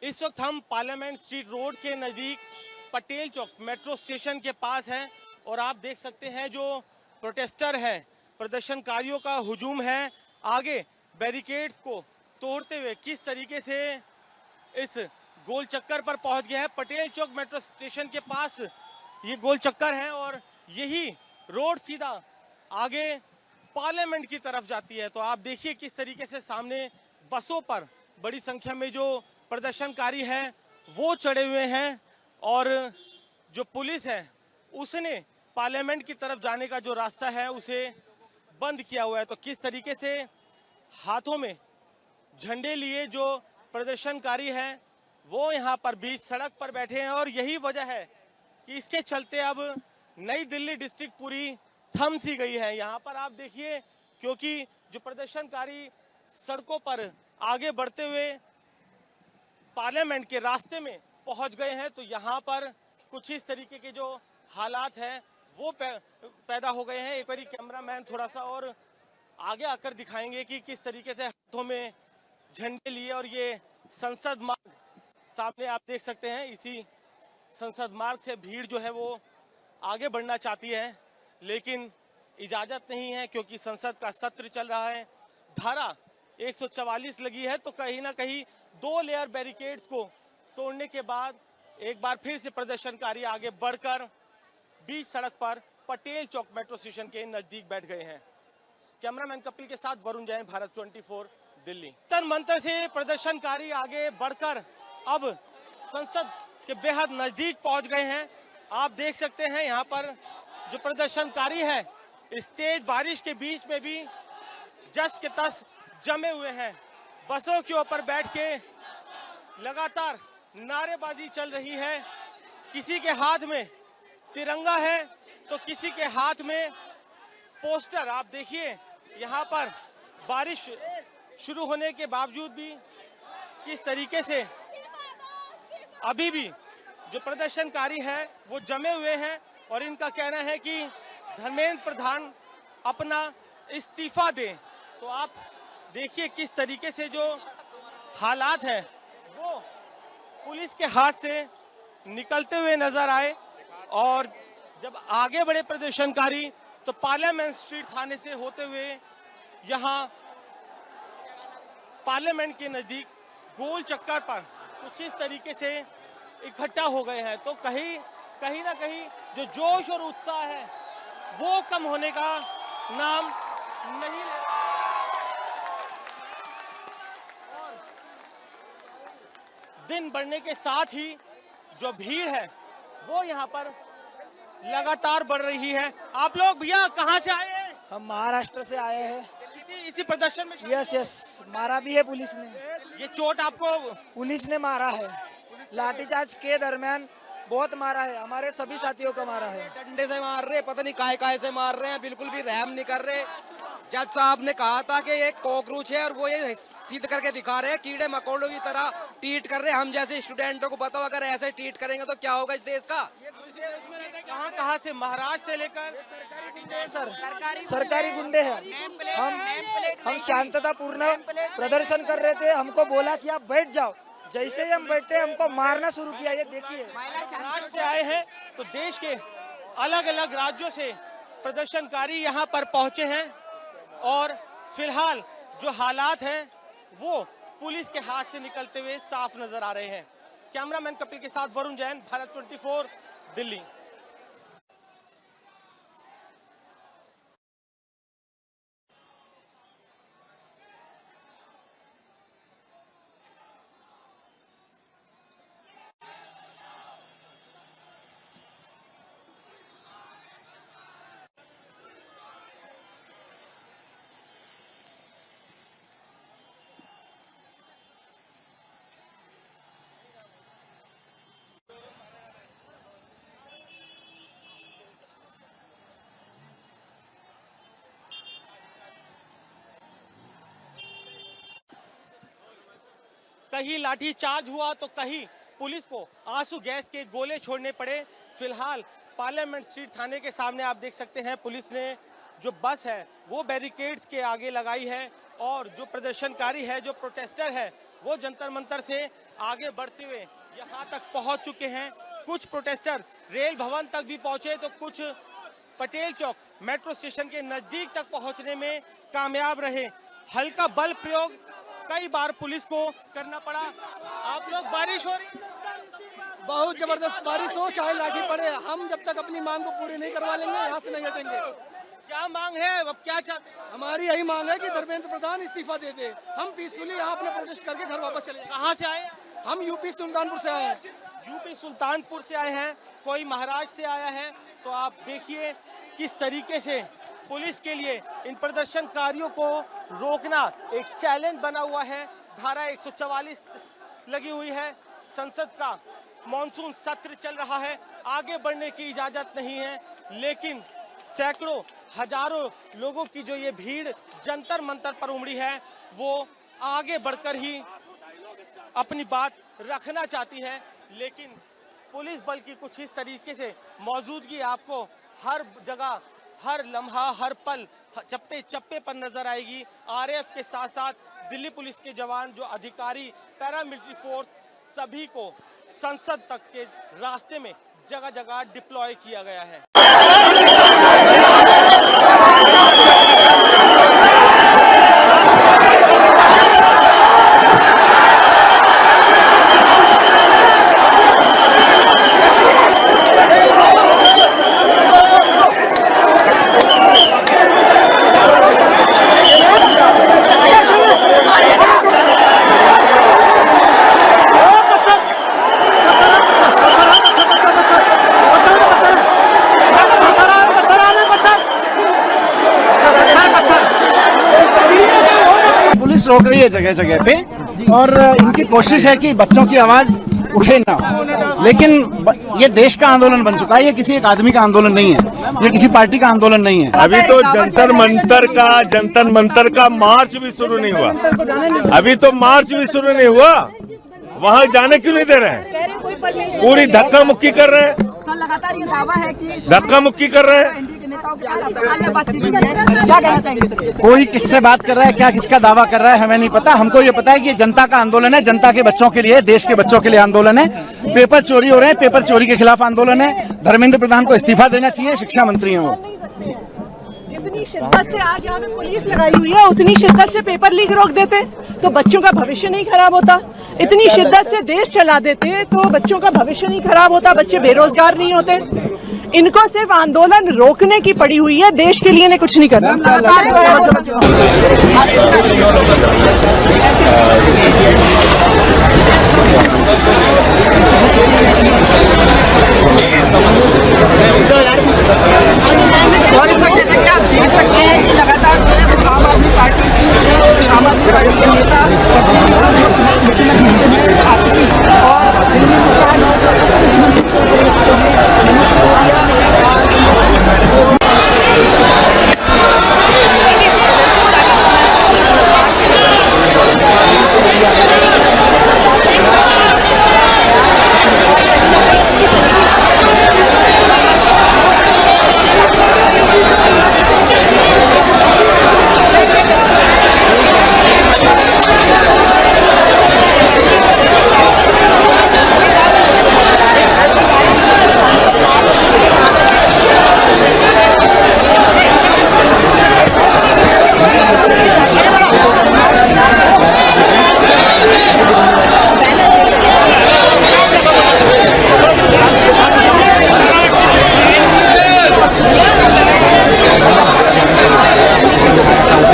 इस वक्त हम पार्लियामेंट स्ट्रीट रोड के नज़दीक पटेल चौक मेट्रो स्टेशन के पास हैं और आप देख सकते हैं जो प्रोटेस्टर हैं, प्रदर्शनकारियों का हुजूम है आगे बैरिकेड्स को तोड़ते हुए किस तरीके से इस गोल चक्कर पर पहुंच गया है। पटेल चौक मेट्रो स्टेशन के पास ये गोल चक्कर है और यही रोड सीधा आगे पार्लियामेंट की तरफ जाती है। तो आप देखिए किस तरीके से सामने बसों पर बड़ी संख्या में जो प्रदर्शनकारी हैं वो चढ़े हुए हैं और जो पुलिस है उसने पार्लियामेंट की तरफ जाने का जो रास्ता है उसे बंद किया हुआ है। तो किस तरीके से हाथों में झंडे लिए जो प्रदर्शनकारी हैं वो यहाँ पर बीच सड़क पर बैठे हैं और यही वजह है कि इसके चलते अब नई दिल्ली डिस्ट्रिक्ट पूरी थम सी गई है। यहाँ पर आप देखिए क्योंकि जो प्रदर्शनकारी सड़कों पर आगे बढ़ते हुए पार्लियामेंट के रास्ते में पहुंच गए हैं तो यहाँ पर कुछ इस तरीके के जो हालात हैं वो पैदा हो गए हैं। एक बार कैमरामैन थोड़ा सा और आगे आकर दिखाएंगे कि किस तरीके से हाथों में झंडे लिए और ये संसद मार्ग सामने आप देख सकते हैं। इसी संसद मार्ग से भीड़ जो है वो आगे बढ़ना चाहती है लेकिन इजाज़त नहीं है क्योंकि संसद का सत्र चल रहा है। धारा 144 लगी है तो कहीं ना कहीं 2 लेयर बैरिकेड्स को तोड़ने के बाद एक बार फिर से प्रदर्शनकारी आगे बढ़कर बीच सड़क पर पटेल चौक मेट्रो स्टेशन के नजदीक बैठ गए हैं। कैमरामैन कपिल के साथ वरुण जैन, भारत 24 दिल्ली। तन मंत्र से प्रदर्शनकारी आगे बढ़कर अब संसद के बेहद नजदीक पहुंच गए हैं। आप देख सकते हैं यहाँ पर जो प्रदर्शनकारी है इस तेज बारिश के बीच में भी जस के तस जमे हुए हैं। बसों के ऊपर बैठ के लगातार नारेबाजी चल रही है। किसी के हाथ में तिरंगा है तो किसी के हाथ में पोस्टर। आप देखिए यहाँ पर बारिश शुरू होने के बावजूद भी किस तरीके से अभी भी जो प्रदर्शनकारी है वो जमे हुए हैं और इनका कहना है कि धर्मेंद्र प्रधान अपना इस्तीफा दें। तो आप देखिए किस तरीके से जो हालात हैं वो पुलिस के हाथ से निकलते हुए नजर आए और जब आगे बढ़े प्रदर्शनकारी तो पार्लियामेंट स्ट्रीट थाने से होते हुए यहाँ पार्लियामेंट के नजदीक गोल चक्कर पर कुछ इस तरीके से इकट्ठा हो गए हैं। तो कहीं ना कहीं जो जोश और उत्साह है वो कम होने का नाम नहीं ले रहा। और दिन बढ़ने के साथ ही जो भीड़ है वो यहाँ पर लगातार बढ़ रही है। आप लोग भैया कहाँ से आए हैं? हम महाराष्ट्र से आए हैं। इसी प्रदर्शन में? यस, मारा भी है पुलिस ने। ये चोट आपको? पुलिस ने मारा है, लाठीचार्ज के दरमियान बहुत मारा है, हमारे सभी साथियों को मारा है। डंडे से मार रहे, पता नहीं काहे से मार रहे हैं, बिल्कुल भी रहम नहीं कर रहे। जज साहब ने कहा था कि ये कॉकरोच है और वो ये सिद्ध करके दिखा रहे हैं, कीड़े मकोड़ों की तरह ट्रीट कर रहे हैं। हम जैसे स्टूडेंटों को बताओ अगर ऐसे ट्रीट करेंगे तो क्या होगा इस देश का। कहाँ से? महाराष्ट्र से लेकर सरकारी गुंडे हैं। हम शांतता पूर्ण प्रदर्शन कर रहे थे, हमको बोला कि आप बैठ जाओ, जैसे ही हम बैठे हमको मारना शुरू किया। ये देखिए, महाराष्ट्र से आए हैं तो देश के अलग अलग राज्यों से प्रदर्शनकारी यहाँ पर पहुंचे हैं और फिलहाल जो हालात हैं वो पुलिस के हाथ से निकलते हुए साफ नजर आ रहे हैं। कैमरामैन कपिल के साथ वरुण जैन, भारत 24 दिल्ली। कहीं लाठी चार्ज हुआ तो कहीं पुलिस को आंसू गैस के गोले छोड़ने पड़े। फिलहाल पार्लियामेंट स्ट्रीट थाने के सामने आप देख सकते हैं पुलिस ने जो बस है वो बैरिकेड्स के आगे लगाई है और जो प्रदर्शनकारी है, जो प्रोटेस्टर है, वो जंतर मंतर से आगे बढ़ते हुए यहाँ तक पहुँच चुके हैं। कुछ प्रोटेस्टर रेल भवन तक भी पहुंचे तो कुछ पटेल चौक मेट्रो स्टेशन के नजदीक तक पहुंचने में कामयाब रहे। हल्का बल प्रयोग कई बार पुलिस को करना पड़ा। आप लोग, बारिश हो रही, बहुत जबरदस्त बारिश हो चाहे लाठी पड़े, हम जब तक अपनी मांग को पूरी नहीं करवा लेंगे यहाँ से नहीं हटेंगे। क्या मांग है, अब क्या चाहते हैं? हमारी यही मांग है कि धर्मेंद्र प्रधान इस्तीफा दे दे। हम पीसफुली यहाँ अपने प्रोटेस्ट करके घर वापस चले जाएं। कहाँ से आए? हम यूपी सुल्तानपुर से आए हैं। यूपी सुल्तानपुर से आए हैं, कोई महाराष्ट्र से आया है। तो आप देखिए किस तरीके से पुलिस के लिए इन प्रदर्शनकारियों को रोकना एक चैलेंज बना हुआ है। धारा 144 लगी हुई है। संसद का मॉनसून सत्र चल रहा है, आगे बढ़ने की इजाजत नहीं है, लेकिन सैकड़ों हजारों लोगों की जो ये भीड़ जंतर मंतर पर उमड़ी है वो आगे बढ़कर ही अपनी बात रखना चाहती है। लेकिन पुलिस बल की कुछ इस तरीके से मौजूदगी आपको हर जगह, हर लम्हा, हर पल, चप्पे चप्पे पर नजर आएगी। आरएएफ के साथ साथ दिल्ली पुलिस के जवान, जो अधिकारी, पैरामिलिट्री फोर्स, सभी को संसद तक के रास्ते में जगह जगह डिप्लॉय किया गया है। रोक रही है जगह जगह पे, और इनकी कोशिश है कि बच्चों की आवाज उठे ना, लेकिन ये देश का आंदोलन बन चुका है। ये किसी एक आदमी का आंदोलन नहीं है, ये किसी पार्टी का आंदोलन नहीं है। अभी तो जंतर मंतर का मार्च भी शुरू नहीं हुआ। अभी तो मार्च भी शुरू नहीं हुआ, वहाँ जाने क्यों नहीं दे रहे हैं? पूरी धक्का मुक्की कर रहे हैं, लगातार ये दावा है कि धक्का मुक्की कर रहे हैं। कोई किससे बात कर रहा है, क्या किसका दावा कर रहा है, हमें नहीं पता। हमको ये पता है कि ये जनता का आंदोलन है, जनता के बच्चों के लिए, देश के बच्चों के लिए आंदोलन है। पेपर चोरी हो रहे हैं, पेपर चोरी के खिलाफ आंदोलन है। धर्मेंद्र प्रधान को इस्तीफा देना चाहिए, शिक्षा मंत्री हैं वो। जितनी शिद्दत से आज यहाँ पे पुलिस लगाई हुई है, उतनी शिद्दत से पेपर लीक रोक देते तो बच्चों का भविष्य नहीं खराब होता। इतनी शिद्दत से देश चला देते तो बच्चों का भविष्य नहीं खराब होता, बच्चे बेरोजगार नहीं होते। इनको सिर्फ आंदोलन रोकने की पड़ी हुई है, देश के लिए ने कुछ नहीं करना।